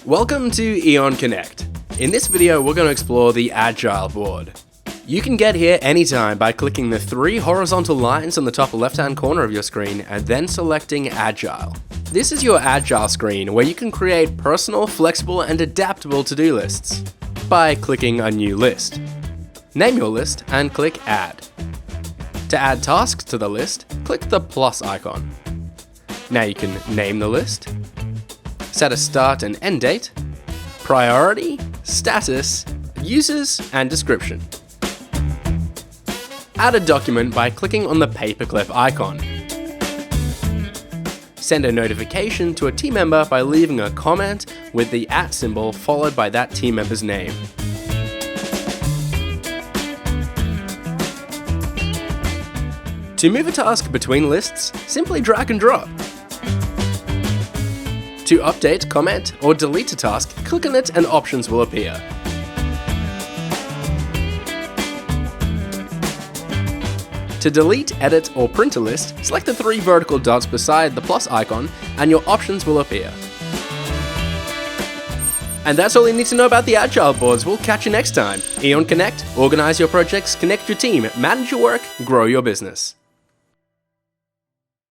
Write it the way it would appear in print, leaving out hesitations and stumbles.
Welcome to Eoiin Connect. In this video, we're going to explore the Agile board. You can get here anytime by clicking the 3 horizontal lines on the top left-hand corner of your screen and then selecting Agile. This is your Agile screen where you can create personal, flexible, and adaptable to-do lists by clicking a new list. Name your list and click Add. To add tasks to the list, click the plus icon. Now you can name the list, set a start and end date, priority, status, users, and description. Add a document by clicking on the paperclip icon. Send a notification to a team member by leaving a comment with the @ symbol followed by that team member's name. To move a task between lists, simply drag and drop. To update, comment, or delete a task, click on it and options will appear. To delete, edit, or print a list, select the 3 vertical dots beside the plus icon and your options will appear. And that's all you need to know about the Agile boards. We'll catch you next time. Eoiin Connect, organize your projects, connect your team, manage your work, grow your business.